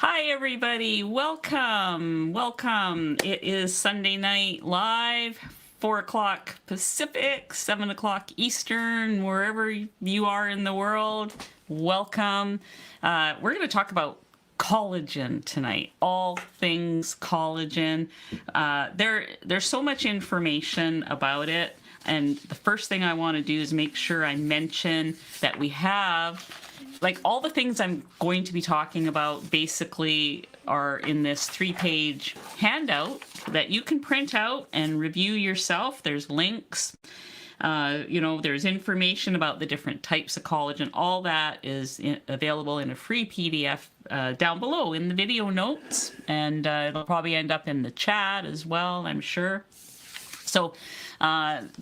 Hi, everybody. Welcome. It is Sunday Night Live, 4 o'clock Pacific, 7 o'clock Eastern, wherever you are in the world. Welcome. We're going to talk about collagen tonight. All things collagen. There's so much information about it. And the first thing I want to do is make sure I mention that we have, like, all the things I'm going to be talking about basically are in this 3-page handout that you can print out and review yourself. There's links, there's information about the different types of collagen. All that is available in a free PDF down below in the video notes, and it'll probably end up in the chat as well, I'm sure. So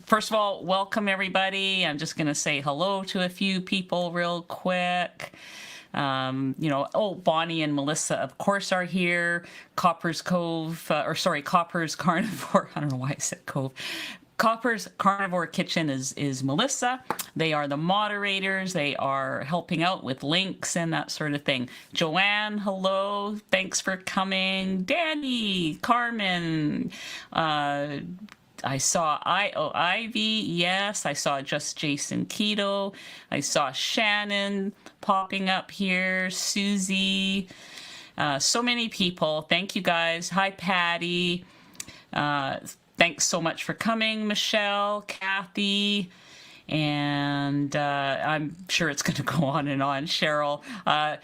first of all, welcome everybody. I'm just going to say hello to a few people real quick. Bonnie and Melissa, of course, are here. Copper's Carnivore. I don't know why I said Cove. Copper's Carnivore Kitchen is Melissa. They are the moderators. They are helping out with links and that sort of thing. Joanne, hello. Thanks for coming. Danny, Carmen, I saw Ivy, yes. I saw Just Jason Keto. I saw Shannon popping up here. Susie. So many people. Thank you guys. Hi, Patty. Thanks so much for coming, Michelle, Kathy. And I'm sure it's going to go on and on. Cheryl, I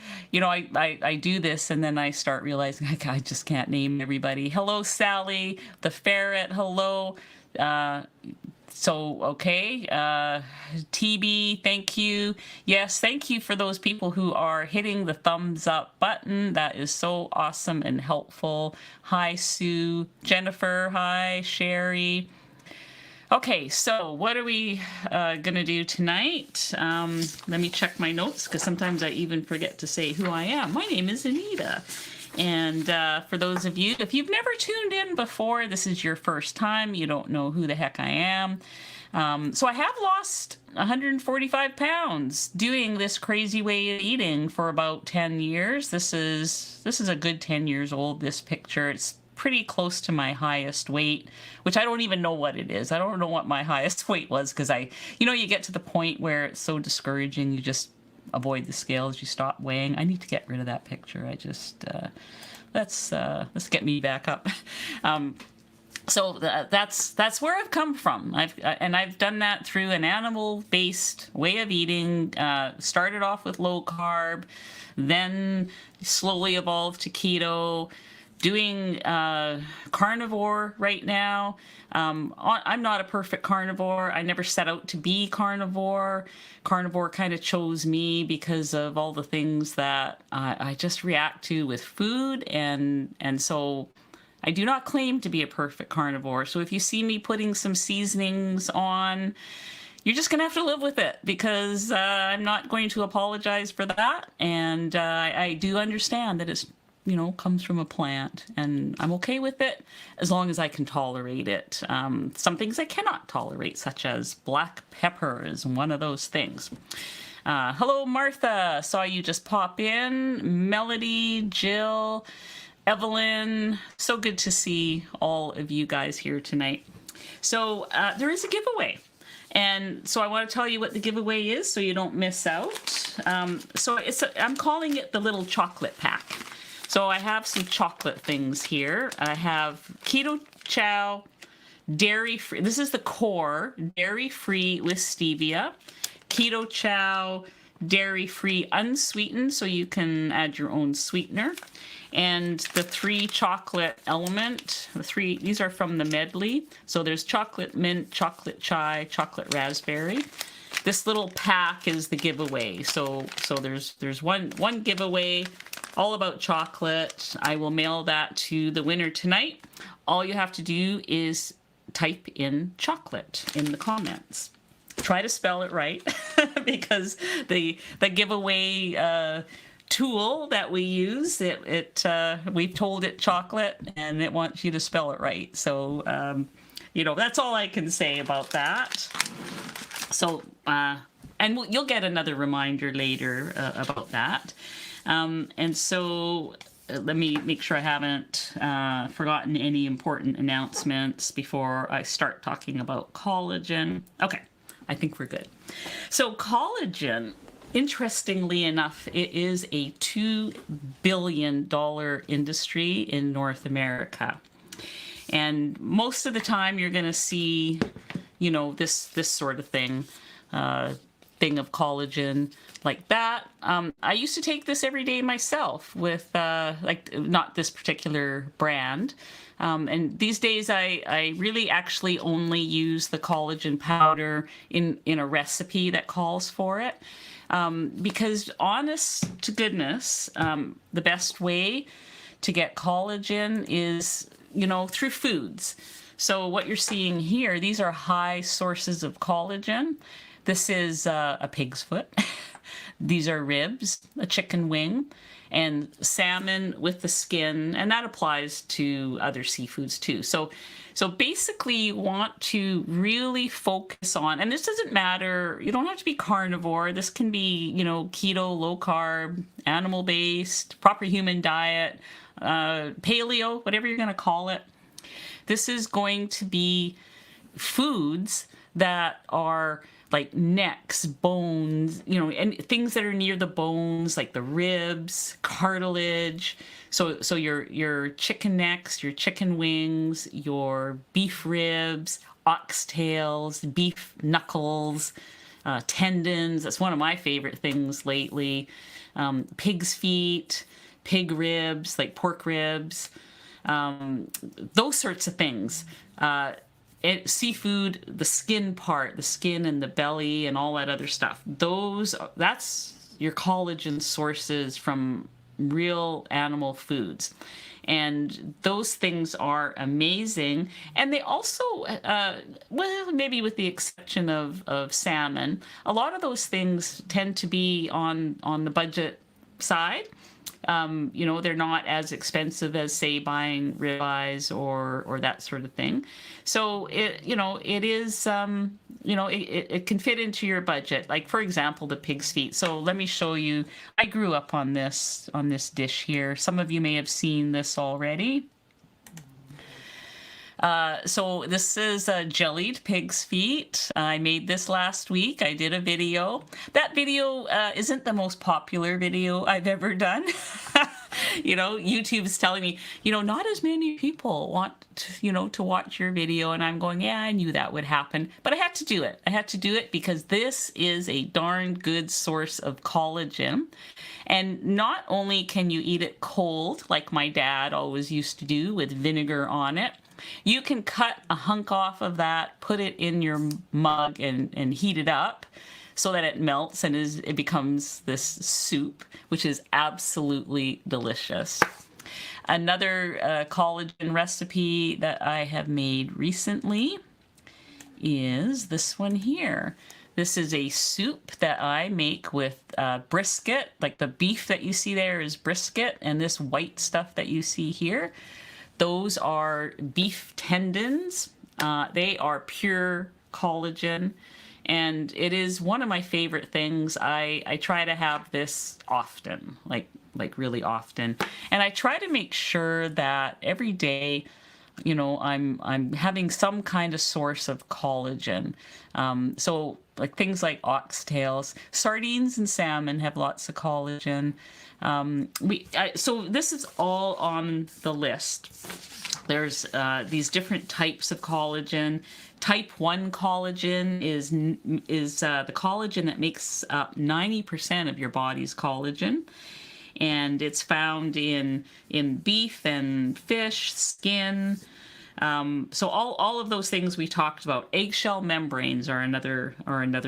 do this and then I start realizing I just can't name everybody. Hello, Sally, the ferret, hello. TB, thank you. Yes, thank you for those people who are hitting the thumbs up button. That is so awesome and helpful. Hi, Sue. Jennifer, hi. Sherry. Okay, so what are we going to do tonight? Let me check my notes, because sometimes I even forget to say who I am. My name is Anita. And for those of you, if you've never tuned in before, this is your first time, you don't know who the heck I am. So I have lost 145 pounds doing this crazy way of eating for about 10 years. This is a good 10 years old, this picture. It's pretty close to my highest weight, which I don't even know what it is. I don't know what my highest weight was, because you get to the point where it's so discouraging, you just avoid the scales, you stop weighing. I need to get rid of that picture. I just let's get me back up. So that's where I've come from. I've done that through an animal-based way of eating. Started off with low carb, then slowly evolved to keto. Doing carnivore right now. I'm not a perfect carnivore. I never set out to be carnivore. Carnivore kind of chose me because of all the things that I just react to with food, and so I do not claim to be a perfect carnivore. So if you see me putting some seasonings on, you're just going to have to live with it, because I'm not going to apologize for that. And I do understand that it's comes from a plant, and I'm okay with it as long as I can tolerate it. Some things I cannot tolerate, such as black pepper, is one of those things. Hello, Martha. Saw you just pop in. Melody, Jill, Evelyn. So good to see all of you guys here tonight. So there is a giveaway. And so I want to tell you what the giveaway is so you don't miss out. I'm calling it the little chocolate pack. So I have some chocolate things here. I have KetoChow, dairy-free. This is the core, dairy-free with stevia. KetoChow, dairy-free unsweetened, so you can add your own sweetener. And the 3 chocolate element, these are from the medley. So there's chocolate mint, chocolate chai, chocolate raspberry. This little pack is the giveaway. So there's one giveaway, all about chocolate. I will mail that to the winner tonight. All you have to do is type in chocolate in the comments. Try to spell it right, because the giveaway tool that we use, we've told it chocolate, and it wants you to spell it right. So that's all I can say about that. So you'll get another reminder later about that. And so let me make sure I haven't forgotten any important announcements before I start talking about collagen. Okay, I think we're good. So collagen, interestingly enough, it is a $2 billion industry in North America. And most of the time you're going to see, you know, this sort of thing of collagen like that. I used to take this every day myself with like not this particular brand. And these days I really actually only use the collagen powder in a recipe that calls for it. Because honest to goodness, the best way to get collagen is, you know, through foods. So what you're seeing here, these are high sources of collagen. This is a pig's foot. These are ribs, a chicken wing, and salmon with the skin, and that applies to other seafoods too. So basically you want to really focus on, and this doesn't matter, you don't have to be carnivore. This can be, you know, keto, low carb, animal-based, proper human diet, paleo, whatever you're going to call it. This is going to be foods that are like necks, bones, you know, and things that are near the bones, like the ribs, cartilage. So your chicken necks, your chicken wings, your beef ribs, oxtails, beef knuckles, tendons. That's one of my favorite things lately. Pig's feet, pig ribs, like pork ribs, those sorts of things. Seafood, the skin part, the skin and the belly and all that other stuff. That's your collagen sources from real animal foods. And those things are amazing. And they also, well, maybe with the exception of salmon, a lot of those things tend to be on the budget side. You know, they're not as expensive as, say, buying ribeyes or that sort of thing. So it is, it can fit into your budget. Like, for example, the pig's feet. So let me show you. I grew up on this dish here. Some of you may have seen this already. So this is jellied pig's feet. I made this last week. I did a video. That video isn't the most popular video I've ever done. You know, YouTube's telling me, you know, not as many people want to watch your video. And I'm going, yeah, I knew that would happen. But I had to do it. I had to do it because this is a darn good source of collagen. And not only can you eat it cold, like my dad always used to do with vinegar on it, you can cut a hunk off of that, put it in your mug and heat it up so that it melts and it becomes this soup, which is absolutely delicious. Another collagen recipe that I have made recently is this one here. This is a soup that I make with brisket, like the beef that you see there is brisket, and this white stuff that you see here, those are beef tendons. They are pure collagen, and it is one of my favorite things. I try to have this often, like really often, and I try to make sure that every day, you know, I'm having some kind of source of collagen. So like things like oxtails, sardines and salmon have lots of collagen. So this is all on the list. There's these different types of collagen. Type 1 collagen is the collagen that makes up 90% of your body's collagen. And it's found in beef and fish, skin. So all of those things we talked about. Eggshell membranes are another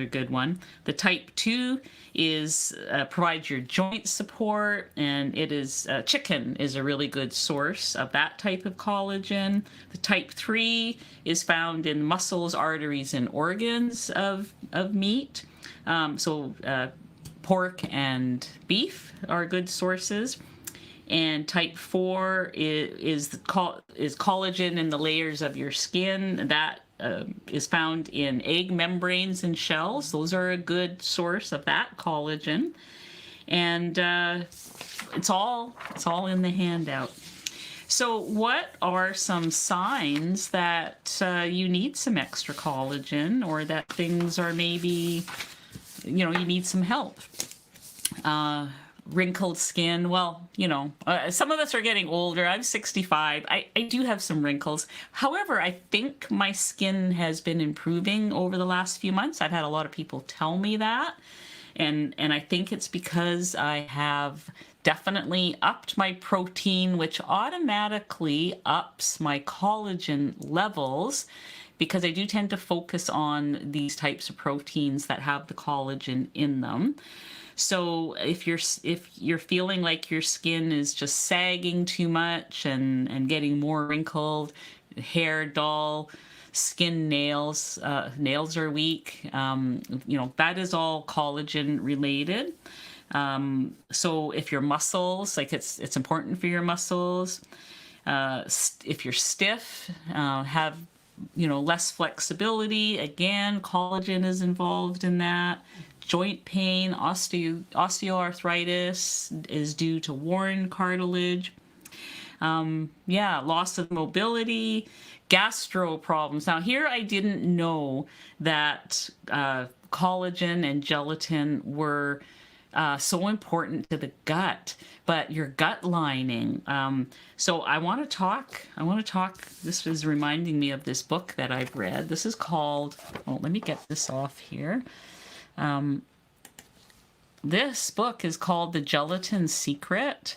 good one. The type 2 is provides your joint support, and it is chicken is a really good source of that type of collagen. The type 3 is found in muscles, arteries, and organs of meat. Pork and beef are good sources. And type 4 is collagen in the layers of your skin. That is found in egg membranes and shells. Those are a good source of that collagen. And it's all in the handout. So what are some signs that you need some extra collagen, or that things are maybe, you need some help? Wrinkled skin. Well, some of us are getting older. I'm 65. I do have some wrinkles. However, I think my skin has been improving over the last few months. I've had a lot of people tell me that. And I think it's because I have definitely upped my protein, which automatically ups my collagen levels, because I do tend to focus on these types of proteins that have the collagen in them. So if you're feeling like your skin is just sagging too much and getting more wrinkled, hair dull, skin, nails are weak, that is all collagen related. So if your muscles, like it's important for your muscles, if you're stiff, have less flexibility, again, collagen is involved in that. Joint pain, osteoarthritis is due to worn cartilage. Loss of mobility, gastro problems. Now here I didn't know that collagen and gelatin were so important to the gut, but your gut lining. So I want to talk, this is reminding me of this book that I've read. This is called, let me get this off here. This book is called The Gelatin Secret,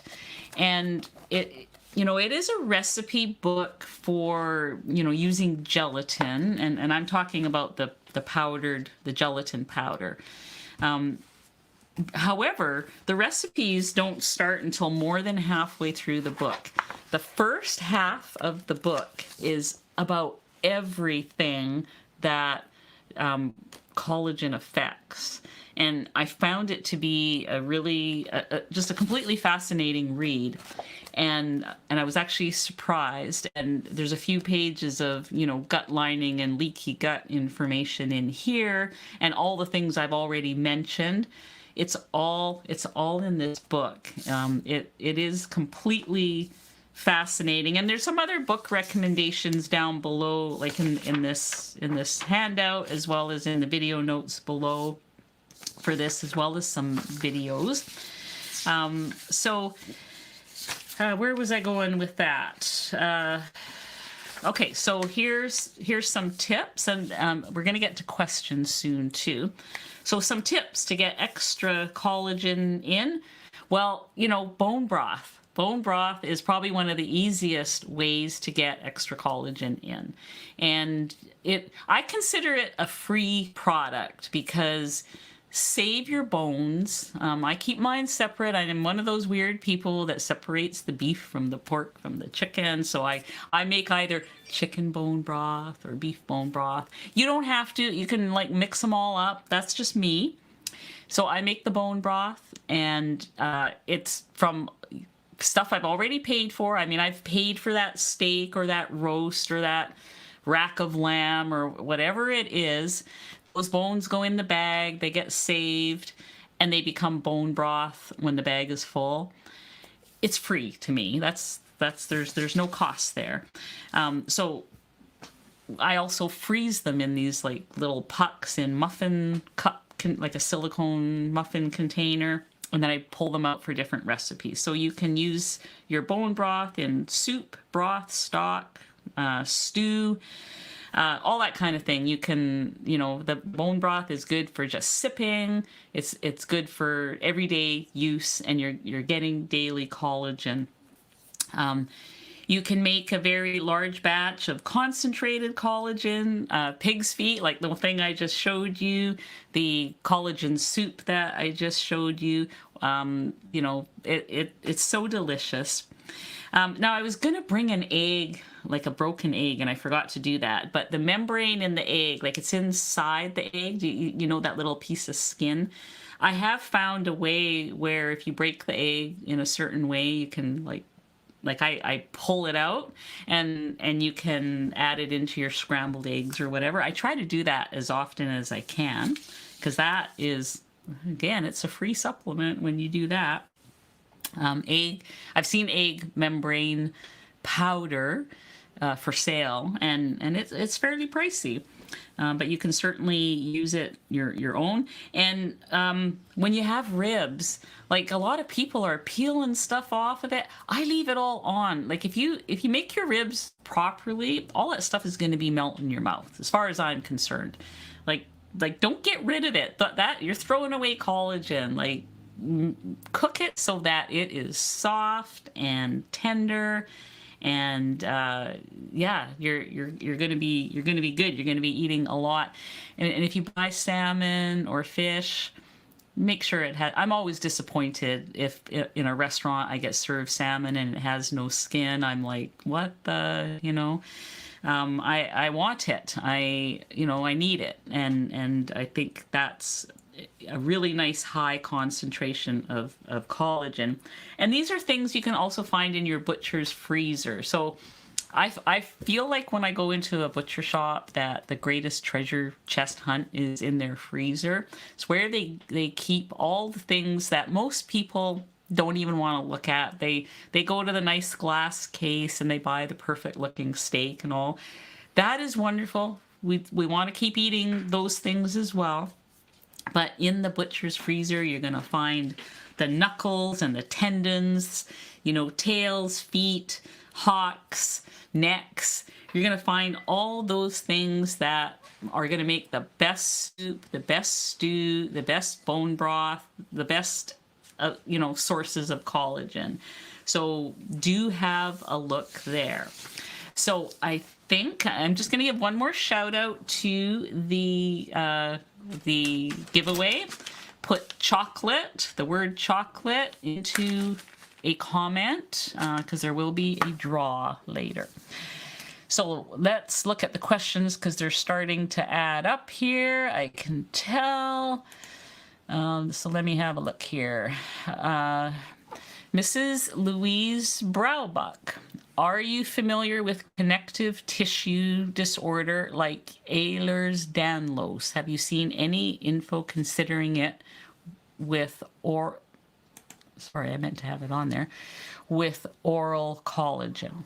and it is a recipe book for, using gelatin, and I'm talking about the gelatin powder. However, the recipes don't start until more than halfway through the book. The first half of the book is about everything that collagen affects. And I found it to be a really, just a completely fascinating read. And I was actually surprised. And there's a few pages of, gut lining and leaky gut information in here, and all the things I've already mentioned. It's all in this book. It is completely fascinating. And there's some other book recommendations down below, like in this handout, as well as in the video notes below for this, as well as some videos. Where was I going with that? Okay, so here's some tips, and we're going to get to questions soon too. So some tips to get extra collagen in. Well, bone broth. Bone broth is probably one of the easiest ways to get extra collagen in. And I consider it a free product, because save your bones. I keep mine separate. I am one of those weird people that separates the beef from the pork from the chicken. So I make either chicken bone broth or beef bone broth. You don't have to. You can mix them all up. That's just me. So I make the bone broth, and it's from stuff I've already paid for. I mean, I've paid for that steak or that roast or that rack of lamb or whatever it is. Those bones go in the bag, they get saved, and they become bone broth when the bag is full. It's free to me. There's no cost there. So I also freeze them in these little pucks in muffin cup, like a silicone muffin container, and then I pull them out for different recipes. So you can use your bone broth in soup, broth, stock, stew, all that kind of thing. You can, the bone broth is good for just sipping. It's good for everyday use, and you're getting daily collagen. You can make a very large batch of concentrated collagen, pig's feet, like the thing I just showed you, the collagen soup that I just showed you. It's so delicious. Now, I was going to bring an egg, like a broken egg, and I forgot to do that. But the membrane in the egg, it's inside the egg, you know, that little piece of skin. I have found a way where if you break the egg in a certain way, you can, I pull it out, and you can add it into your scrambled eggs or whatever. I try to do that as often as I can, because that is, again, it's a free supplement when you do that. Egg, I've seen egg membrane powder for sale, and it's fairly pricey. But you can certainly use it your own. And when you have ribs, like a lot of people are peeling stuff off of it. I leave it all on. Like if you make your ribs properly, all that stuff is going to be melting in your mouth, as far as I'm concerned. Like don't get rid of it. That you're throwing away collagen. Like cook it so that it is soft and tender, and yeah, you're gonna be good. You're gonna be eating a lot, and if you buy salmon or fish, make sure it has. I'm always disappointed if in a restaurant I get served salmon and it has no skin. I'm like, what the, I want it. I need it, and I think that's a really nice high concentration of collagen. And these are things you can also find in your butcher's freezer. So I feel like when I go into a butcher shop that the greatest treasure chest hunt is in their freezer. It's where they keep all the things that most people don't even want to look at. They go to the nice glass case and they buy the perfect looking steak and all. That is wonderful. We want to keep eating those things as well. But in the butcher's freezer, you're going to find the knuckles and the tendons, tails, feet, hocks, necks. You're going to find all those things that are going to make the best soup, the best stew, the best bone broth, the best, sources of collagen. So do have a look there. So I think I'm just going to give one more shout out to the giveaway. Put chocolate, the word chocolate, into a comment because there will be a draw later. So let's look at the questions because they're starting to add up here. I can tell. So let me have a look here. Mrs. Louise Browbuck. Are you familiar with connective tissue disorder like Ehlers-Danlos? Have you seen any info considering it with sorry, I meant to have it on there, with oral collagen?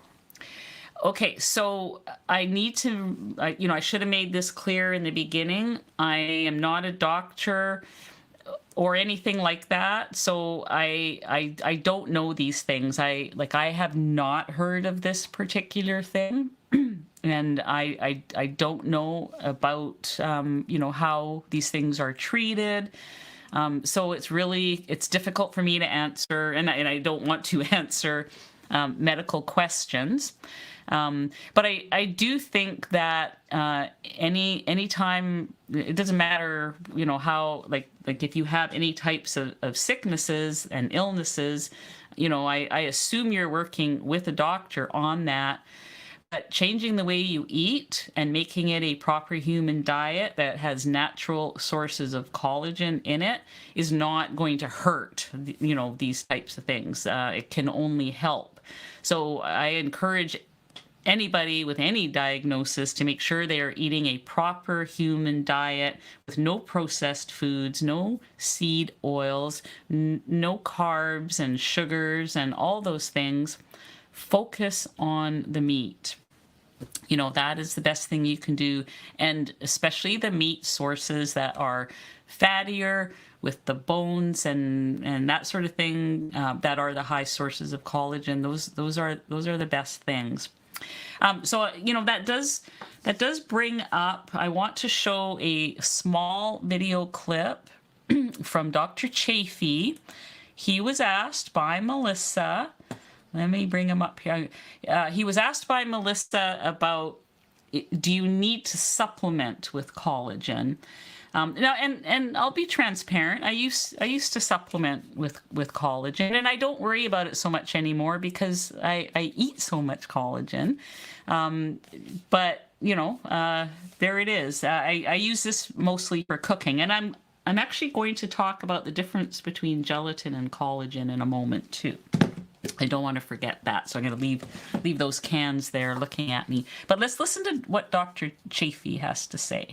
Okay, so I need to, I should have made this clear in the beginning. I am not a doctor or anything like that, so I don't know these things. I have not heard of this particular thing, and I don't know about how these things are treated. So it's difficult for me to answer, and I don't want to answer medical questions. But I do think that anytime, it doesn't matter, how, like if you have any types of sicknesses and illnesses, I assume you're working with a doctor on that. But changing the way you eat and making it a proper human diet that has natural sources of collagen in it is not going to hurt, these types of things. It can only help. So I encourage anybody with any diagnosis to make sure they are eating a proper human diet with no processed foods, no seed oils, no carbs and sugars and all those things. Focus on the meat. That is the best thing you can do. And especially the meat sources that are fattier with the bones and that sort of thing, that are the high sources of collagen. Those are the best things. So that does bring up, I want to show a small video clip from Dr. Chafee. He was asked by Melissa. Let me bring him up here. He was asked by Melissa about, do you need to supplement with collagen? Now, and I'll be transparent. I used to supplement with collagen, and I don't worry about it so much anymore because I eat so much collagen. But there it is. I use this mostly for cooking, and I'm actually going to talk about the difference between gelatin and collagen in a moment too. I don't want to forget that, so I'm going to leave those cans there looking at me. But let's listen to what Dr. Chafee has to say.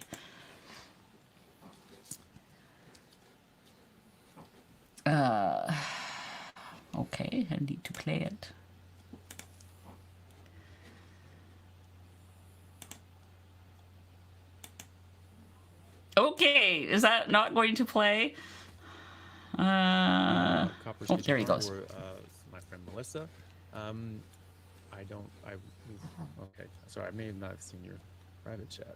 Okay, I need to play it. Okay, is that not going to play? Oh, there he goes. My friend Melissa. I don't. Okay. Sorry, I may have not seen your private chat.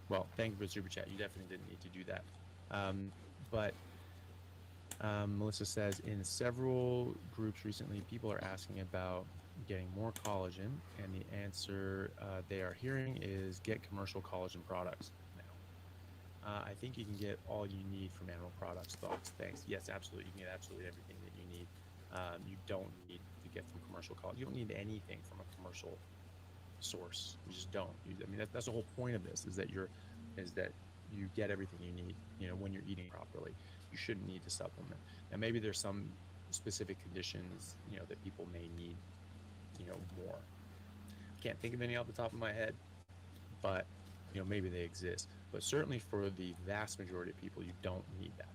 Well, thank you for the super chat. You definitely didn't need to do that. But Melissa says, in several groups recently, people are asking about getting more collagen, and the answer they are hearing is get commercial collagen products now. I think you can get all you need from animal products. Thoughts? Thanks. Yes, absolutely. You can get absolutely everything that you need. You don't need to get from commercial collagen. You don't need anything from a commercial source. You just don't. I mean, that's the whole point of this, is that you get everything you need, when you're eating properly. You shouldn't need to supplement. Now, maybe there's some specific conditions, that people may need, more. Can't think of any off the top of my head, but, maybe they exist. But certainly for the vast majority of people, you don't need that.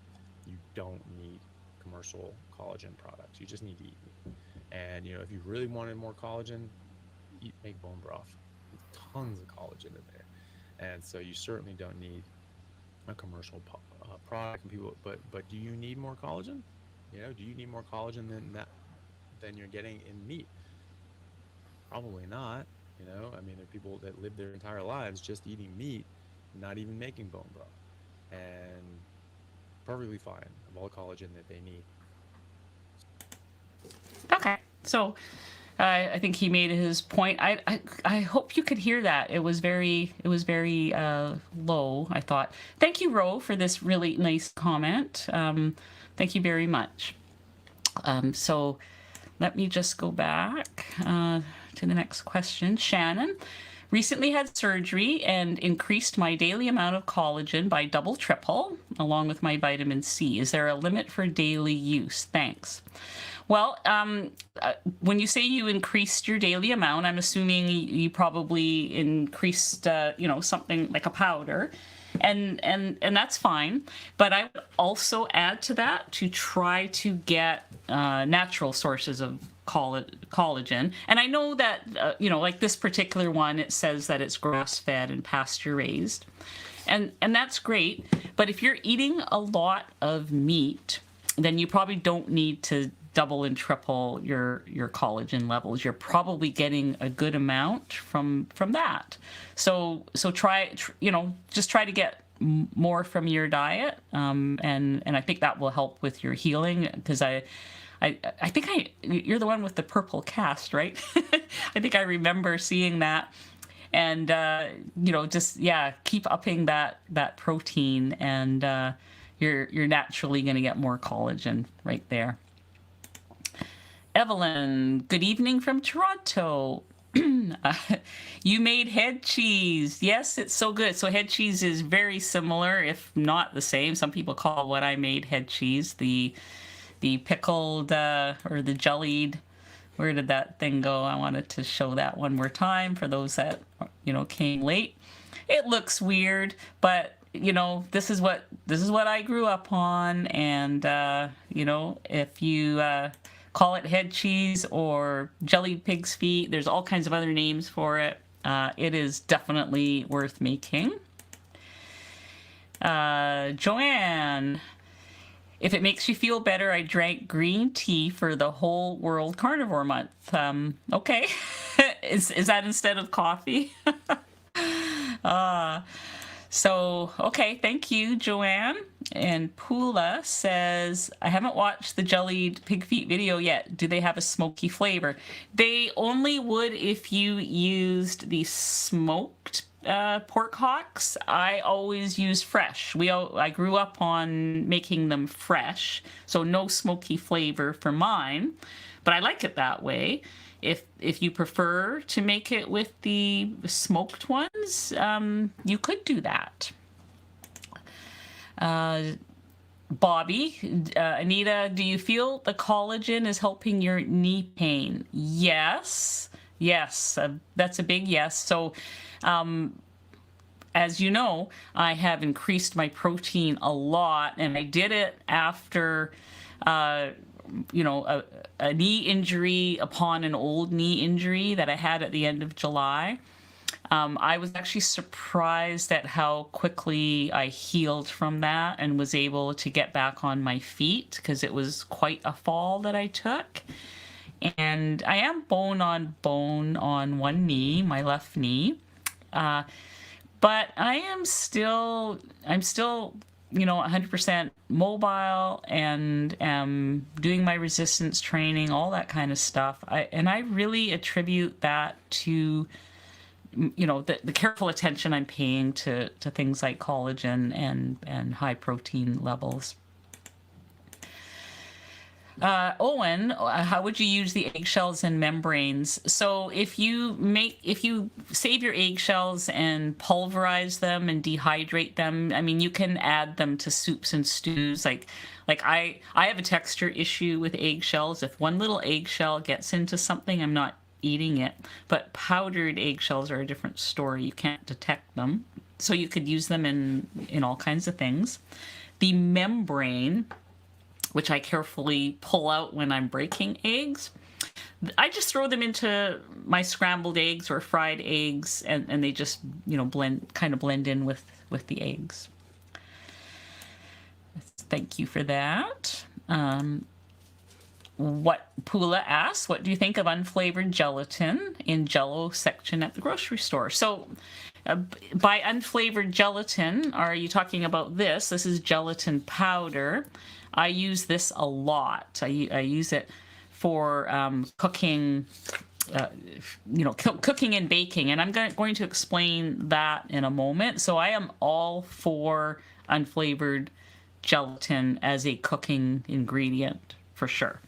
You don't need commercial collagen products. You just need to eat meat. And, if you really wanted more collagen, make bone broth. There's tons of collagen in there. And so you certainly don't need a commercial product. But do you need more collagen? Do you need more collagen than you're getting in meat? Probably not. I mean, there are people that live their entire lives just eating meat, not even making bone broth, and perfectly fine, of all the collagen that they need. Okay, so I think he made his point. I hope you could hear that. It was very low, I thought. Thank you, Ro, for this really nice comment. Thank you very much. So let me just go back to the next question. Shannon, recently had surgery and increased my daily amount of collagen by double, triple, along with my vitamin C. Is there a limit for daily use? Thanks. Well, when you say you increased your daily amount, I'm assuming you probably increased, something like a powder, and that's fine. But I would also add to that to try to get natural sources of collagen. And I know that, like this particular one, it says that it's grass-fed and pasture-raised, and that's great. But if you're eating a lot of meat, then you probably don't need to double and triple your collagen levels. You're probably getting a good amount from that. So try, just try to get more from your diet, and I think that will help with your healing, because I think you're the one with the purple cast, right? I think I remember seeing that. And just keep upping that protein, and you're naturally going to get more collagen right there. Evelyn, good evening from Toronto. You made head cheese. Yes, it's so good. So head cheese is very similar, if not the same. Some people call what I made head cheese, the pickled or the jellied. Where did that thing go? I wanted to show that one more time for those that came late. It looks weird, but this is what I grew up on, and if you call it head cheese or jellied pig's feet, there's all kinds of other names for it. It is definitely worth making. Joanne, if it makes you feel better, I drank green tea for the whole World Carnivore Month. Okay. Is that instead of coffee? Okay, thank you, Joanne. And Pula says, I haven't watched the jellied pig feet video yet. Do they have a smoky flavor? They only would if you used the smoked pork hocks. I always use fresh. I grew up on making them fresh, so no smoky flavor for mine, but I like it that way. If you prefer to make it with the smoked ones, you could do that. Bobby, Anita, do you feel the collagen is helping your knee pain? Yes, that's a big yes. So as you know, I have increased my protein a lot, and I did it after, uh, a knee injury upon an old knee injury that I had at the end of July. I was actually surprised at how quickly I healed from that and was able to get back on my feet, because it was quite a fall that I took. And I am bone on bone on one knee, my left knee. But I'm still, 100% mobile, and am doing my resistance training, all that kind of stuff. I really attribute that to, the careful attention I'm paying to things like collagen and high protein levels. Owen, how would you use the eggshells and membranes? So if you save your eggshells and pulverize them and dehydrate them, I mean, you can add them to soups and stews. Like I have a texture issue with eggshells. If one little eggshell gets into something, I'm not eating it. But powdered eggshells are a different story. You can't detect them. So you could use them in all kinds of things. The membrane, which I carefully pull out when I'm breaking eggs, I just throw them into my scrambled eggs or fried eggs, and they just, blend in with the eggs. Thank you for that. What Pula asks, what do you think of unflavored gelatin in Jello section at the grocery store? So by unflavored gelatin, are you talking about this? This is gelatin powder. I use this a lot. I use it for cooking, cooking and baking, and I'm going to explain that in a moment. So I am all for unflavored gelatin as a cooking ingredient for sure.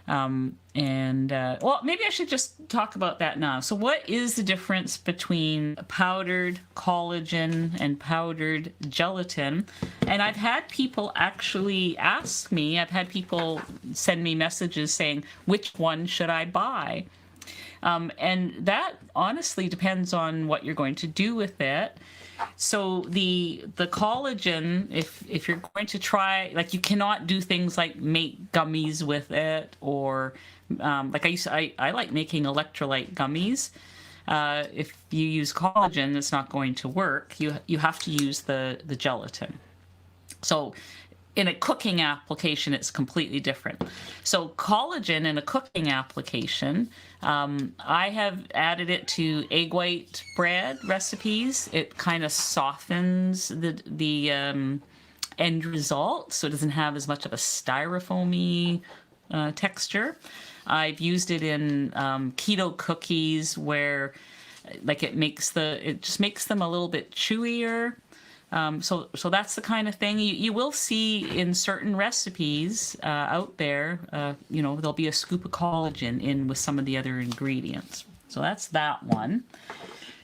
Maybe I should just talk about that now. So what is the difference between powdered collagen and powdered gelatin? And I've had people actually ask me, I've had people send me messages saying, which one should I buy? And that honestly depends on what you're going to do with it. So the collagen, if you're going to try, like, you cannot do things like make gummies with it, or I like making electrolyte gummies. If you use collagen, it's not going to work. You have to use the gelatin. So in a cooking application, it's completely different. So collagen in a cooking application, I have added it to egg white bread recipes. It kind of softens the end result, so it doesn't have as much of a styrofoamy texture. I've used it in keto cookies, where it just makes them a little bit chewier. So that's the kind of thing you will see in certain recipes out there. There'll be a scoop of collagen in with some of the other ingredients. So that's that one.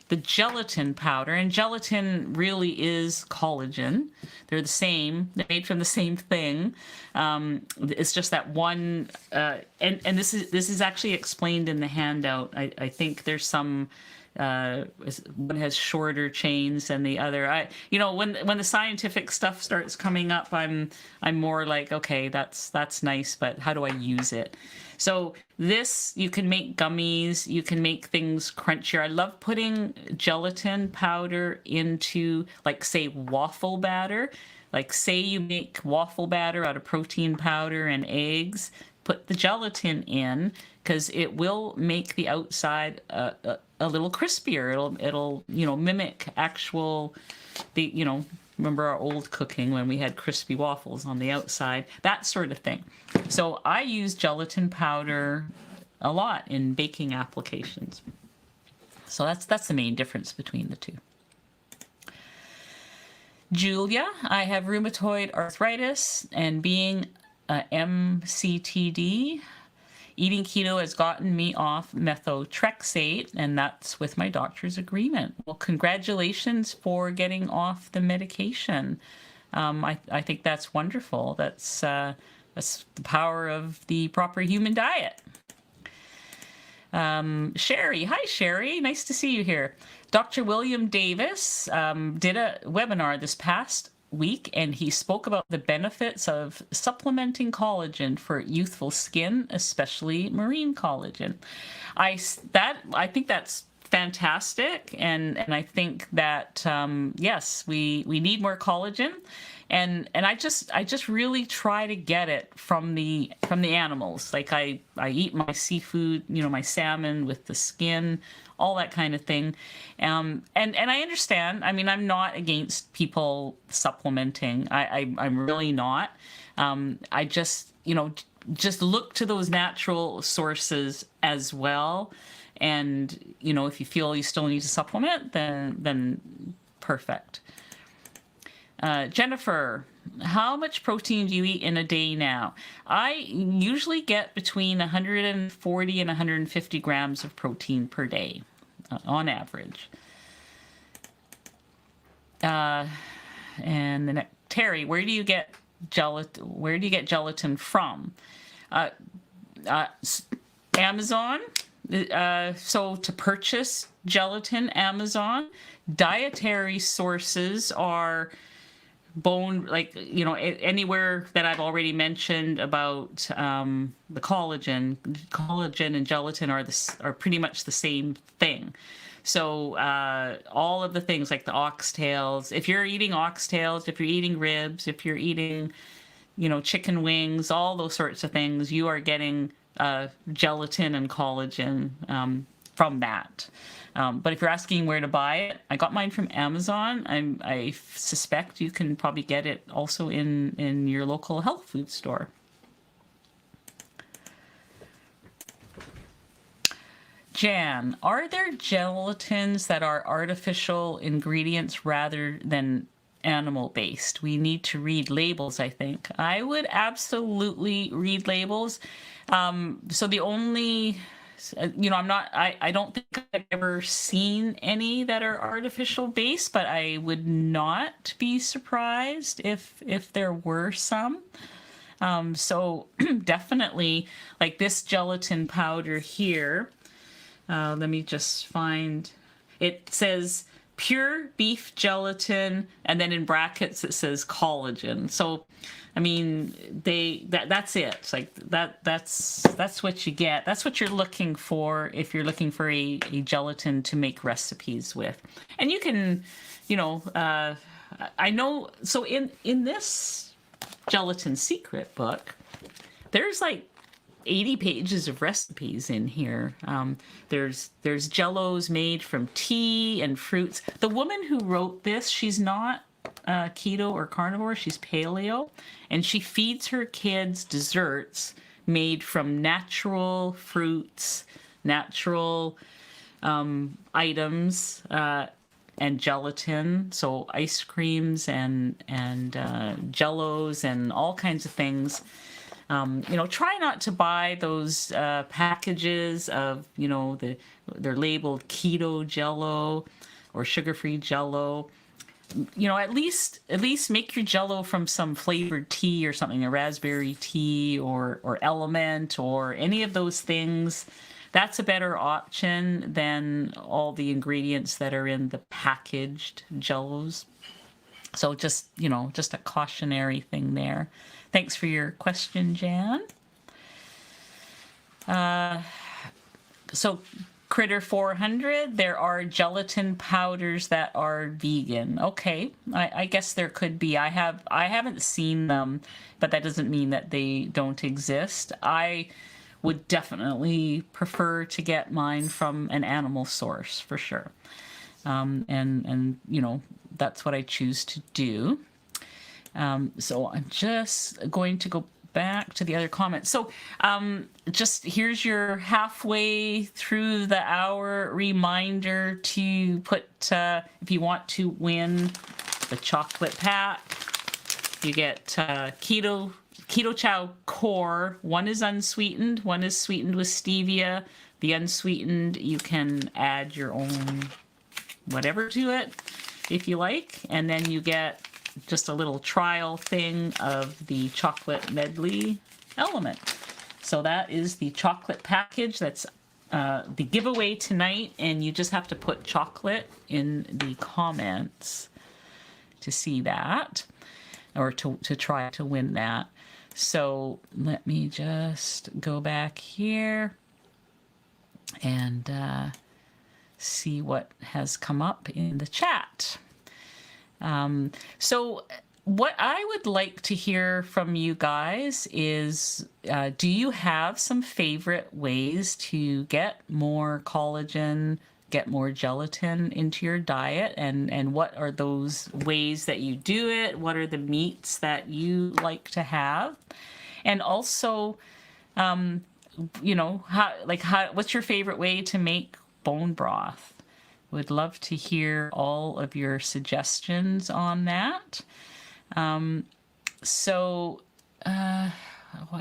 The gelatin powder, and gelatin really is collagen. They're the same. They're made from the same thing. It's just that one, and this is actually explained in the handout. I think there's some. One has shorter chains than the other. When the scientific stuff starts coming up, I'm more like, okay, that's nice, but how do I use it? So this, you can make gummies, you can make things crunchier. I love putting gelatin powder into, like, say, waffle batter. Like, say you make waffle batter out of protein powder and eggs, put the gelatin in, because it will make the outside a little crispier. It'll mimic actual, remember our old cooking when we had crispy waffles on the outside, that sort of thing. So I use gelatin powder a lot in baking applications. So that's the main difference between the two. Julia, I have rheumatoid arthritis, and being a MCTD, eating keto has gotten me off methotrexate, and that's with my doctor's agreement. Well, congratulations for getting off the medication. I think that's wonderful. That's the power of the proper human diet. Sherry, hi Sherry, nice to see you here. Dr. William Davis did a webinar this past week, and he spoke about the benefits of supplementing collagen for youthful skin, especially marine collagen. I think that's fantastic, and I think that yes, we need more collagen, and I just really try to get it from the animals. Like I eat my seafood, my salmon with the skin, all that kind of thing. And I understand. I mean, I'm not against people supplementing. I'm really not. I just look to those natural sources as well. And if you feel you still need to supplement, then perfect. Jennifer, how much protein do you eat in a day now? I usually get between 140 and 150 grams of protein per day, on average. And then Terry, where do you get gelatin from? Amazon. So to purchase gelatin, Amazon. Dietary sources are bone, anywhere that I've already mentioned about the collagen and gelatin are pretty much the same thing. So all of the things like the oxtails, if you're eating oxtails, if you're eating ribs, if you're eating, chicken wings, all those sorts of things, you are getting gelatin and collagen from that. But if you're asking where to buy it, I got mine from Amazon. I suspect you can probably get it also in your local health food store. Jan, are there gelatins that are artificial ingredients rather than animal-based? We need to read labels, I think. I would absolutely read labels. So the only... I don't think I've ever seen any that are artificial based, but I would not be surprised if there were some. So definitely, like this gelatin powder here, let me just find, it says pure beef gelatin, and then in brackets it says collagen. So I mean, that's it. It's like that's what you get. That's what you're looking for if you're looking for a gelatin to make recipes with. And you can, I know. So in this gelatin secret book, there's like 80 pages of recipes in here. There's jellos made from tea and fruits. The woman who wrote this, she's not keto or carnivore, she's paleo, and she feeds her kids desserts made from natural fruits, natural items, and gelatin, so ice creams and jellos and all kinds of things. Try not to buy those packages of they're labeled keto jello or sugar-free jello. At least make your jello from some flavored tea or something, a raspberry tea or LMNT or any of those things. That's a better option than all the ingredients that are in the packaged jellos. So just a cautionary thing there. Thanks for your question, Jan. So Critter 400, there are gelatin powders that are vegan. Okay, I guess there could be. I haven't seen them, but that doesn't mean that they don't exist. I would definitely prefer to get mine from an animal source for sure. And that's what I choose to do. So I'm just going to go back to the other comments. So just here's your halfway through the hour reminder to put, if you want to win the chocolate pack, you get KetoChow Core. One is unsweetened, one is sweetened with stevia. The unsweetened, you can add your own whatever to it if you like. And then you get just a little trial thing of the chocolate medley element. So that is the chocolate package that's the giveaway tonight, and you just have to put chocolate in the comments to see that, or to try to win that. So let me just go back here and see what has come up in the chat. So what I would like to hear from you guys is, do you have some favorite ways to get more collagen, get more gelatin into your diet? And what are those ways that you do it? What are the meats that you like to have? And also, what's your favorite way to make bone broth? Would love to hear all of your suggestions on that. I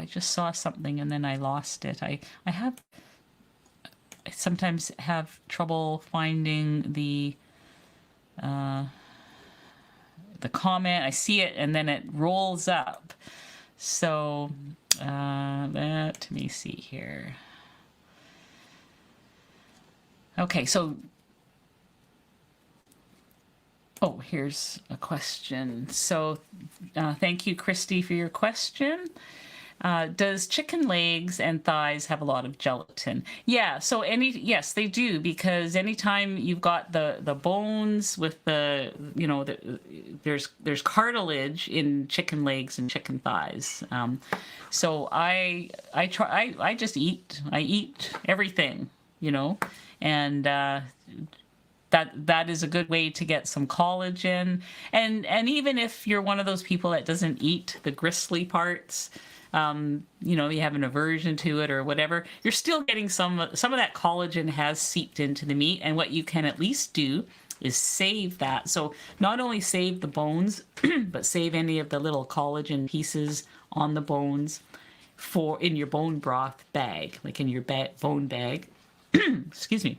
just saw something and then I lost it. I sometimes have trouble finding the comment. I see it and then it rolls up. So let me see here. Okay, so here's a question. So thank you, Christy, for your question. Does chicken legs and thighs have a lot of gelatin? Yeah, so yes, they do, because anytime you've got the bones with there's cartilage in chicken legs and chicken thighs. So I just eat everything, and that is a good way to get some collagen. And even if you're one of those people that doesn't eat the gristly parts, you have an aversion to it or whatever, you're still getting some of that collagen has seeped into the meat. And what you can at least do is save that. So not only save the bones, but save any of the little collagen pieces on the bones in your bone broth bag, like in your bone bag. Excuse me.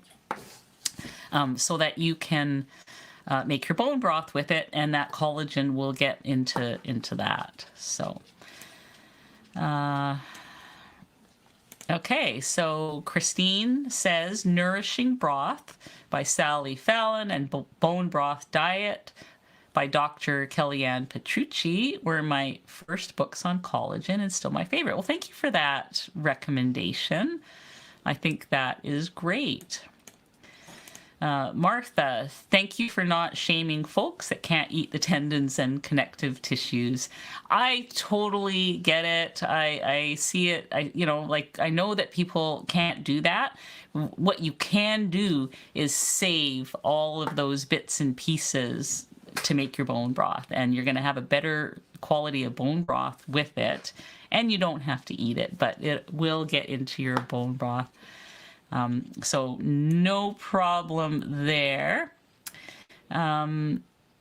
So that you can make your bone broth with it, and that collagen will get into that. So, okay. So Christine says Nourishing Broth by Sally Fallon and Bone Broth Diet by Dr. Kellyanne Petrucci were my first books on collagen and still my favorite. Well, thank you for that recommendation. I think that is great. Martha, thank you for not shaming folks that can't eat the tendons and connective tissues. I totally get it. I see it. I know that people can't do that. What you can do is save all of those bits and pieces to make your bone broth, and you're going to have a better quality of bone broth with it, and you don't have to eat it, but it will get into your bone broth. So no problem there.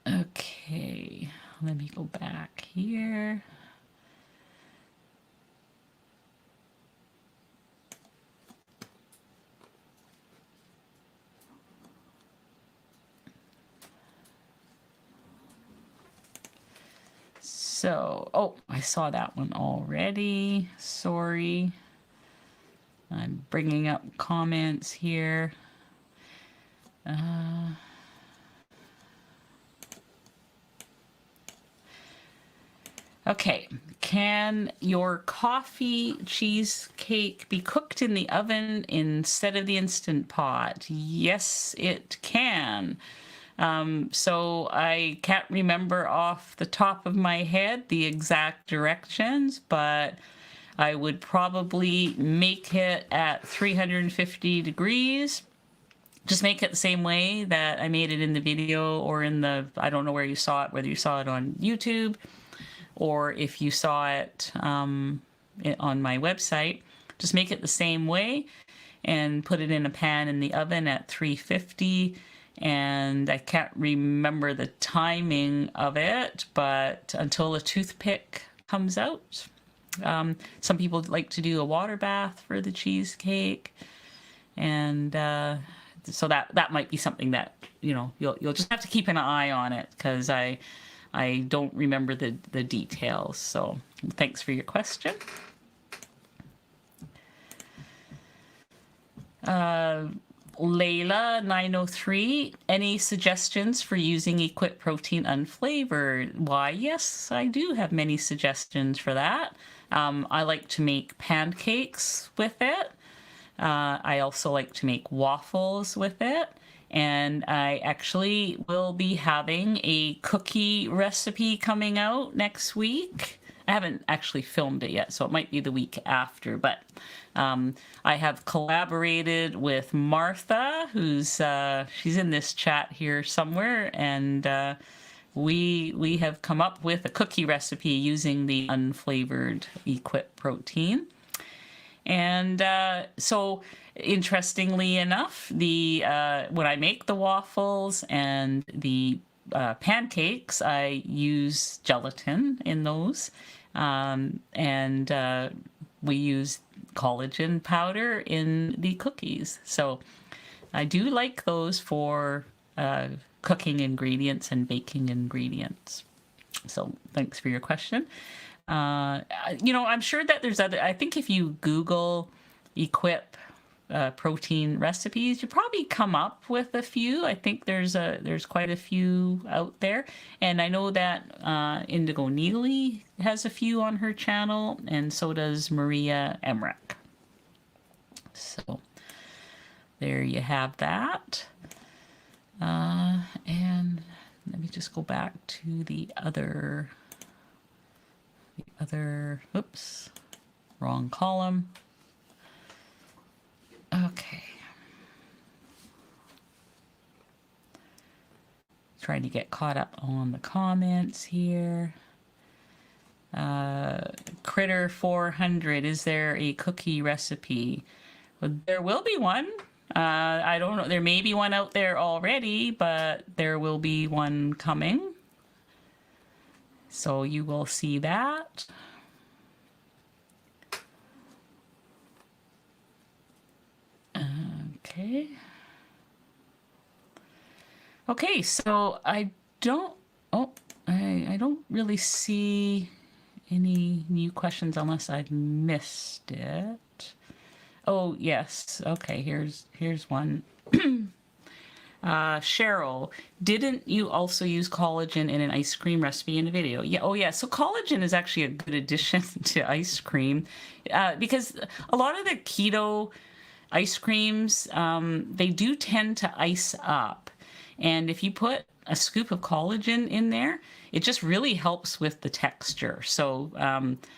Okay, let me go back here. So, I saw that one already. Sorry. I'm bringing up comments here. Okay. Can your coffee cheesecake be cooked in the oven instead of the Instant Pot? Yes, it can. So I can't remember off the top of my head the exact directions, but I would probably make it at 350 degrees. Just make it the same way that I made it in the video, or I don't know where you saw it, whether you saw it on YouTube or if you saw it on my website. Just make it the same way and put it in a pan in the oven at 350. And I can't remember the timing of it, but until a toothpick comes out. Some people like to do a water bath for the cheesecake, and so that might be something that you'll just have to keep an eye on it, because I don't remember the details. So thanks for your question. Layla 903, any suggestions for using equi protein unflavored? Why, yes, I do have many suggestions for that. I like to make pancakes with it. I also like to make waffles with it. And I actually will be having a cookie recipe coming out next week. I haven't actually filmed it yet, so it might be the week after. But I have collaborated with Martha, who's she's in this chat here somewhere, and we have come up with a cookie recipe using the unflavored equi protein. And so, interestingly enough, the when I make the waffles and the pancakes, I use gelatin in those, and we use collagen powder in the cookies. So I do like those for cooking ingredients and baking ingredients. So thanks for your question. I'm sure that there's other, I think if you Google equip protein recipes, you probably come up with a few. I think there's quite a few out there. And I know that Indigo Neely has a few on her channel, and so does Maria Emmerich. So there you have that. And let me just go back to the other, oops, wrong column. Okay. Trying to get caught up on the comments here. Critter 400, is there a cookie recipe? Well, there will be one. I don't know. There may be one out there already, but there will be one coming. So you will see that. Okay. Okay, so I don't really see any new questions unless I've missed it. Oh, yes. Okay, here's one. Cheryl, didn't you also use collagen in an ice cream recipe in a video? Yeah. Oh, yeah. So collagen is actually a good addition to ice cream because a lot of the keto ice creams, they do tend to ice up. And if you put a scoop of collagen in there, it just really helps with the texture. So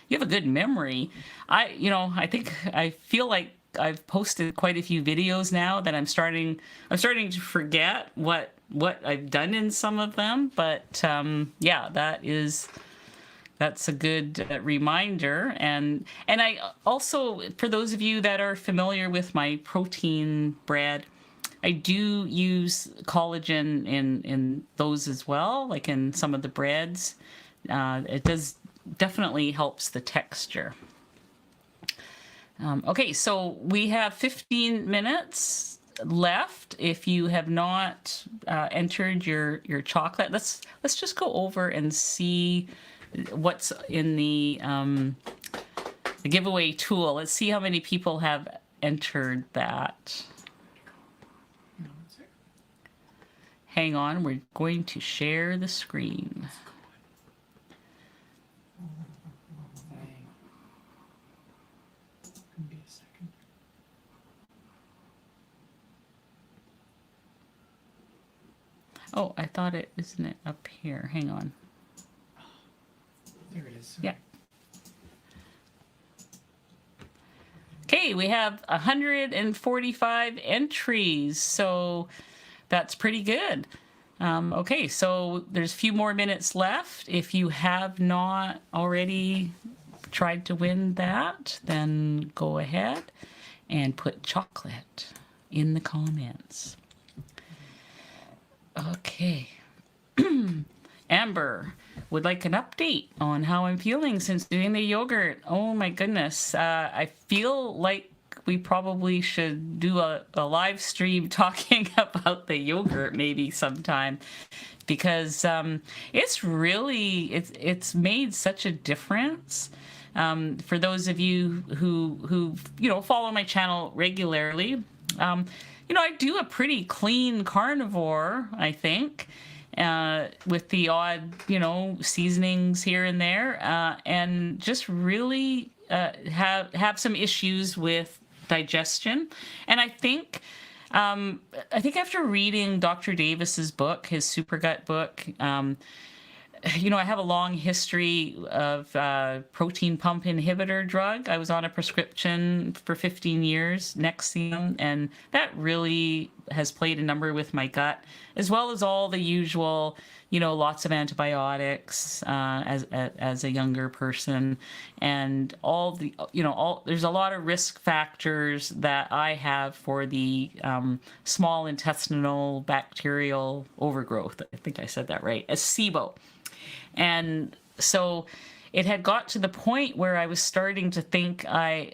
you have a good memory. I feel like I've posted quite a few videos now that I'm starting to forget what I've done in some of them. But yeah, that's a good reminder. And I also, for those of you that are familiar with my protein bread, I do use collagen in those as well, like in some of the breads. It does definitely helps the texture. Okay, so we have 15 minutes left. If you have not entered your chocolate, let's just go over and see what's in the giveaway tool. Let's see how many people have entered that. Hang on, we're going to share the screen. Oh, I thought isn't it up here? Hang on. There it is. Yeah. Okay, we have 145 entries, so that's pretty good. Okay, so there's a few more minutes left. If you have not already tried to win that, then go ahead and put chocolate in the comments. Okay. Amber would like an update on how I'm feeling since doing the yogurt. Oh my goodness. I feel like we probably should do a live stream talking about the yogurt maybe sometime, because it's made such a difference. For those of you who follow my channel regularly, I do a pretty clean carnivore, I think, with the odd, seasonings here and there, and just really have some issues with digestion. And I think after reading Dr. Davis's book, his Super Gut book, I have a long history of protein pump inhibitor drug. I was on a prescription for 15 years, Nexium, and that really has played a number with my gut, as well as all the usual, lots of antibiotics as a younger person, and there's a lot of risk factors that I have for the small intestinal bacterial overgrowth. I think I said that right, as SIBO. And so it had got to the point where I was starting to think I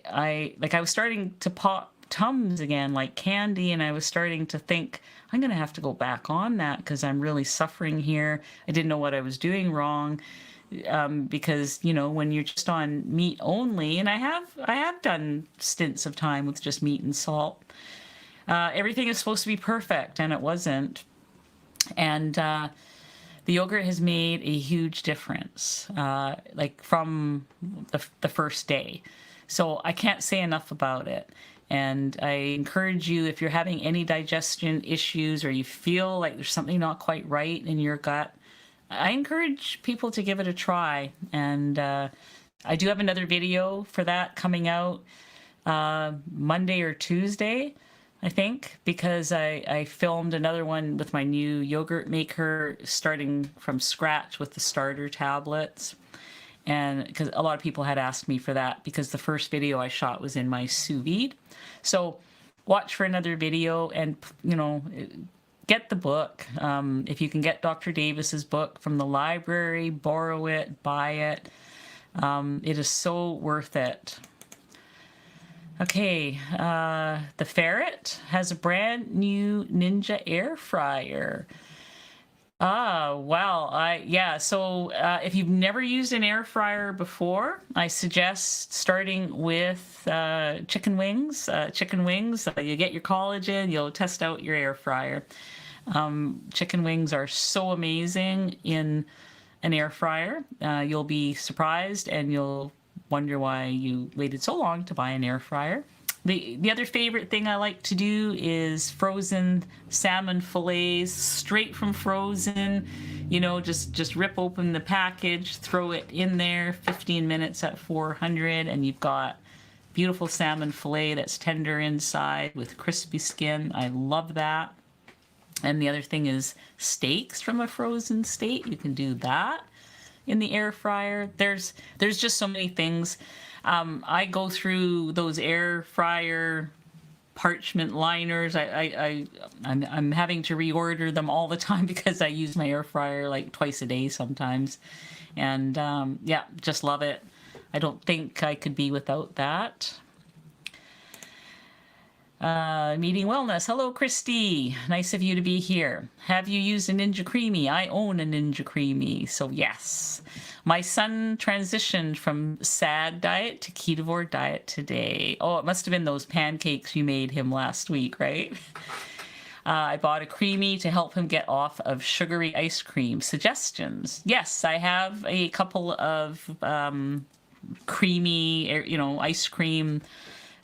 was starting to pop Tums again like candy, and I was starting to think I'm going to have to go back on that because I'm really suffering here. I didn't know what I was doing wrong, because when you're just on meat only, and I have done stints of time with just meat and salt, everything is supposed to be perfect, and it wasn't. And the yogurt has made a huge difference, from the first day. So I can't say enough about it. And I encourage you, if you're having any digestion issues or you feel like there's something not quite right in your gut, I encourage people to give it a try. And I do have another video for that coming out Monday or Tuesday, I think, because I filmed another one with my new yogurt maker, starting from scratch with the starter tablets. And because a lot of people had asked me for that, because the first video I shot was in my sous vide. So watch for another video, and get the book. If you can get Dr. Davis's book from the library, borrow it, buy it. It is so worth it. Okay, the Ferret has a brand new Ninja air fryer. So if you've never used an air fryer before, I suggest starting with chicken wings. You get your collagen, you'll test out your air fryer. Chicken wings are so amazing in an air fryer. You'll be surprised, and you'll wonder why you waited so long to buy an air fryer. The other favorite thing I like to do is frozen salmon fillets, straight from frozen. Just rip open the package, throw it in there, 15 minutes at 400, and you've got beautiful salmon fillet that's tender inside with crispy skin. I love that. And the other thing is steaks from a frozen state. You can do that in the air fryer. There's just so many things. I go through those air fryer parchment liners. I'm having to reorder them all the time because I use my air fryer like twice a day sometimes. And just love it. I don't think I could be without that. Meeting Wellness. Hello, Christy. Nice of you to be here. Have you used a Ninja Creamy? I own a Ninja Creamy, so yes. My son transitioned from SAD diet to ketovore diet today. Oh, it must have been those pancakes you made him last week, right? I bought a Creamy to help him get off of sugary ice cream. Suggestions? Yes, I have a couple of creamy, ice cream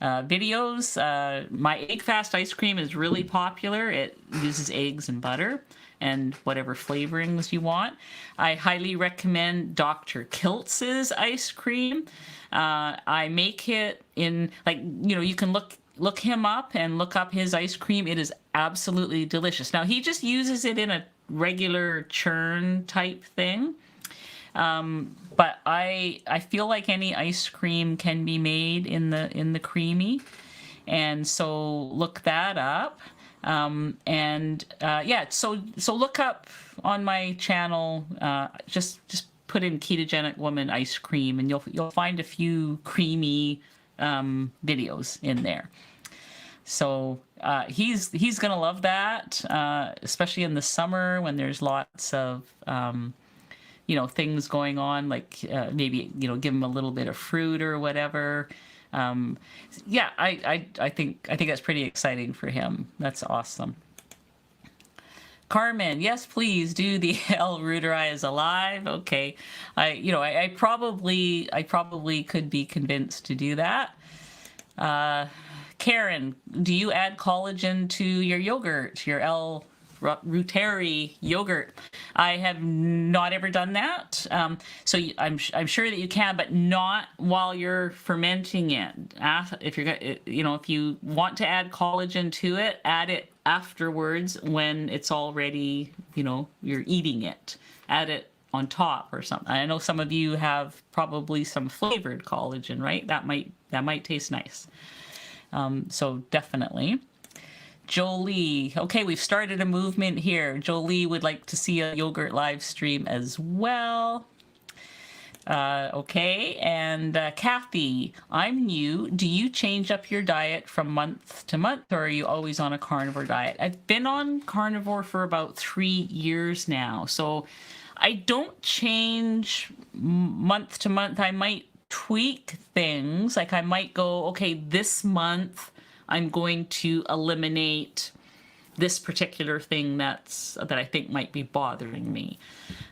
videos. My egg fast ice cream is really popular. It uses eggs and butter and whatever flavorings you want. I highly recommend Dr. Kiltz's ice cream. I make it in, you can look him up and look up his ice cream. It is absolutely delicious. Now, he just uses it in a regular churn type thing. But I feel like any ice cream can be made in the Creamy, and so look that up. So look up on my channel. Just put in ketogenic woman ice cream, and you'll find a few creamy videos in there. So he's gonna love that, especially in the summer when there's lots of things going on, like maybe give him a little bit of fruit or whatever. Yeah, I think that's pretty exciting for him. That's awesome. Carmen, yes, please do the L. reuteri is alive. Okay, I probably could be convinced to do that. Karen, do you add collagen to your yogurt, your L. reuteri yogurt? I have not ever done that. So I'm sure that you can, but not while you're fermenting it. If you're, if you want to add collagen to it, add it afterwards when it's already, you're eating it. Add it on top or something. I know some of you have probably some flavored collagen, right? That might taste nice. So definitely. Jolie, okay, we've started a movement here. Jolie would like to see a yogurt live stream as well. Okay, and Kathy, I'm new. Do you change up your diet from month to month, or are you always on a carnivore diet? I've been on carnivore for about 3 years now, so I don't change month to month. I might tweak things. Like I might go, okay, this month I'm going to eliminate this particular thing that I think might be bothering me.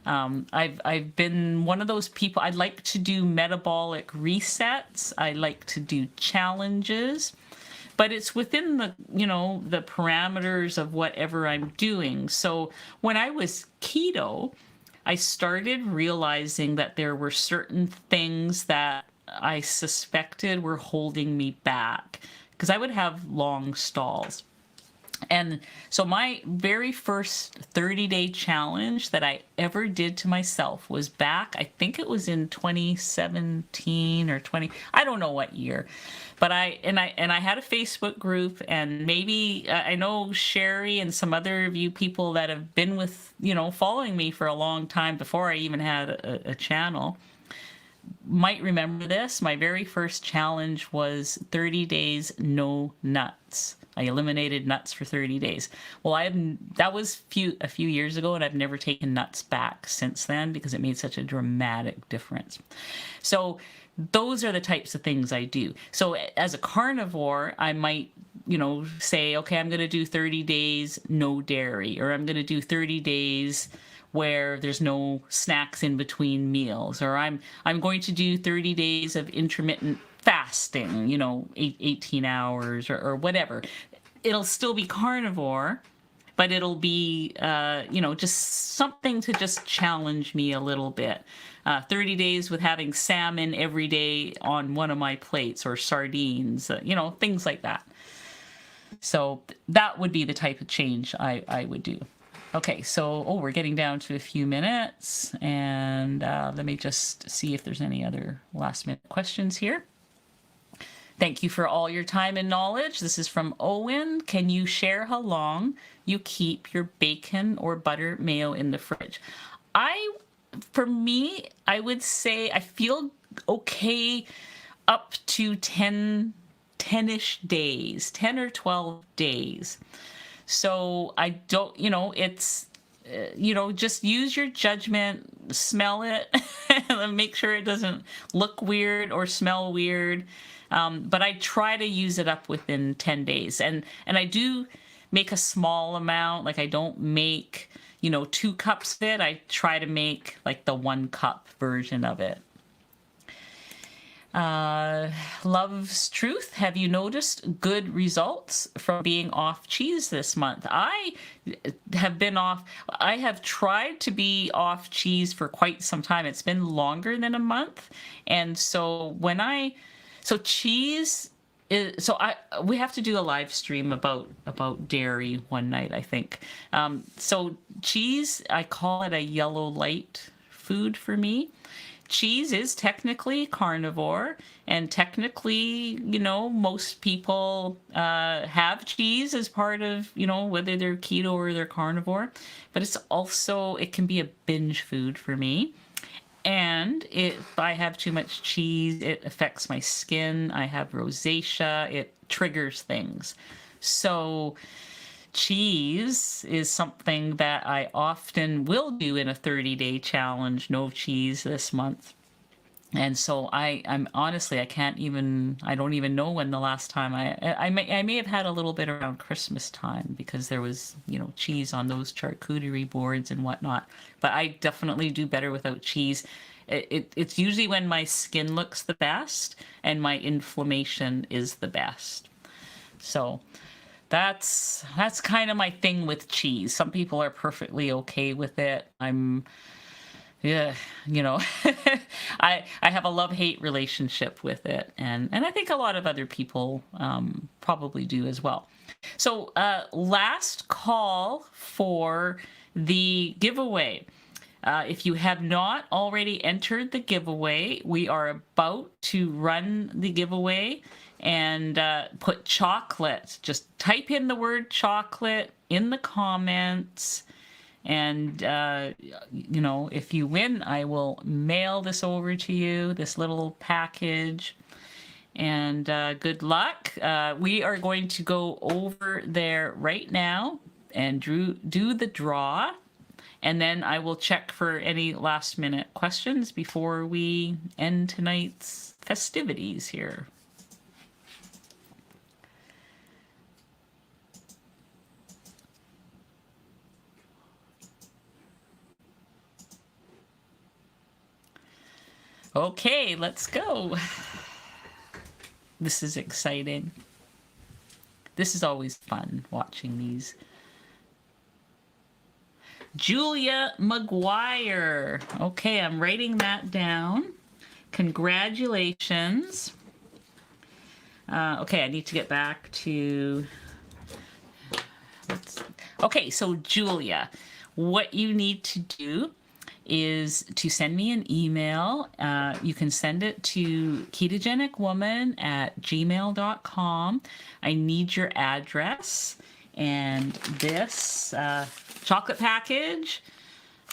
I've been one of those people. I like to do metabolic resets. I like to do challenges, but it's within the the parameters of whatever I'm doing. So when I was keto, I started realizing that there were certain things that I suspected were holding me back because I would have long stalls. And so my very first 30-day challenge that I ever did to myself was back, I think it was in 2017 or 20, I don't know what year. But I had a Facebook group, and maybe I know Sherry and some other of you people that have been with, following me for a long time before I even had a channel might remember this. My very first challenge was 30 days no nuts. I eliminated nuts for 30 days. Well, that was a few years ago, and I've never taken nuts back since then because it made such a dramatic difference. So those are the types of things I do. So as a carnivore, I might, say, okay, I'm going to do 30 days no dairy, or I'm going to do 30 days where there's no snacks in between meals, or I'm going to do 30 days of intermittent fasting, 18 hours or whatever. It'll still be carnivore, but it'll be, just something to just challenge me a little bit. 30 days with having salmon every day on one of my plates, or sardines, things like that. So that would be the type of change I would do. Okay, so, we're getting down to a few minutes, and let me just see if there's any other last-minute questions here. Thank you for all your time and knowledge. This is from Owen. Can you share how long you keep your bacon or butter mayo in the fridge? For me, I would say I feel okay up to 10-ish days, 10 or 12 days. So I don't, it's, just use your judgment, smell it, and make sure it doesn't look weird or smell weird. But I try to use it up within 10 days. And I do make a small amount. Like I don't make, 2 cups of it. I try to make like the 1 cup version of it. Love's Truth, have you noticed good results from being off cheese this month? I have tried to be off cheese for quite some time. It's been longer than a month. And so cheese is, we have to do a live stream about dairy one night, I think. So cheese, I call it a yellow light food for me. Cheese is technically carnivore, and technically, most people have cheese as part of, whether they're keto or they're carnivore, but it can be a binge food for me. And if I have too much cheese, it affects my skin. I have rosacea. It triggers things. So cheese is something that I often will do in a 30-day challenge. No cheese this month. And so I'm honestly, I don't even know when the last time I may have had a little bit around Christmas time because there was, cheese on those charcuterie boards and whatnot. But I definitely do better without cheese. It's usually when my skin looks the best and my inflammation is the best. So that's kind of my thing with cheese. Some people are perfectly okay with it. Yeah, I have a love-hate relationship with it, and I think a lot of other people probably do as well. So last call for the giveaway. If you have not already entered the giveaway, we are about to run the giveaway and put chocolate. Just type in the word chocolate in the comments. And, if you win, I will mail this over to you, this little package. And good luck. We are going to go over there right now and do the draw. And then I will check for any last minute questions before we end tonight's festivities here. Okay, let's go. This is exciting. This is always fun watching these. Julia McGuire. Okay, I'm writing that down. Congratulations. Okay, I need to get back to... Okay, so Julia, what you need to do is to send me an email. You can send it to ketogenicwoman@gmail.com. I need your address, and this chocolate package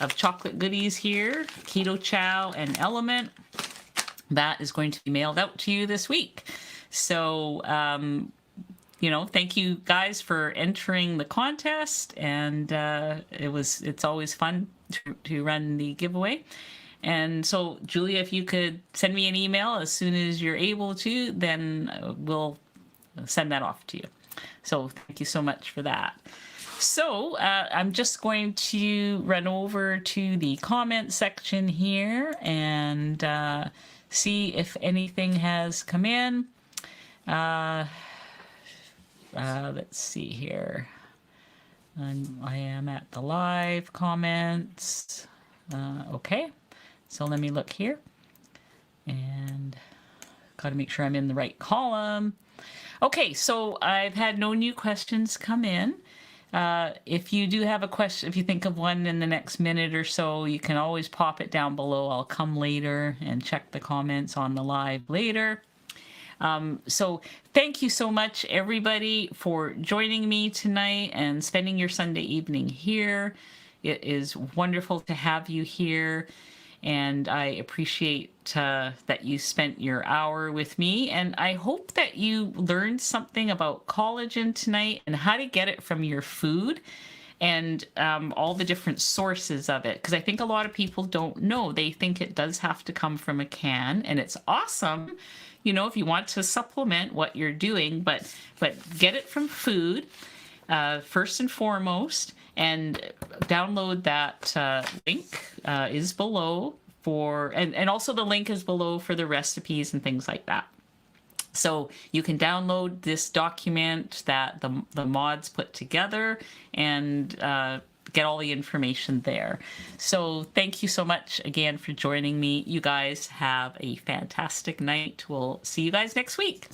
of chocolate goodies here, KetoChow and LMNT, that is going to be mailed out to you this week. So, thank you guys for entering the contest, and it's always fun to run the giveaway. And so, Julia, if you could send me an email as soon as you're able to, then we'll send that off to you. So thank you so much for that. So I'm just going to run over to the comment section here and see if anything has come in. Let's see here. I am at the live comments. Okay, so let me look here. And got to make sure I'm in the right column. Okay, so I've had no new questions come in. If you do have a question, if you think of one in the next minute or so, you can always pop it down below. I'll come later and check the comments on the live later. So thank you so much, everybody, for joining me tonight and spending your Sunday evening here. It is wonderful to have you here, and I appreciate that you spent your hour with me, and I hope that you learned something about collagen tonight and how to get it from your food and all the different sources of it, because I think a lot of people don't know. They think it does have to come from a can, and it's awesome, if you want to supplement what you're doing, but get it from food first and foremost, and download that link is below and also the link is below for the recipes and things like that. So you can download this document that the mods put together and get all the information there. So thank you so much again for joining me. You guys have a fantastic night. We'll see you guys next week.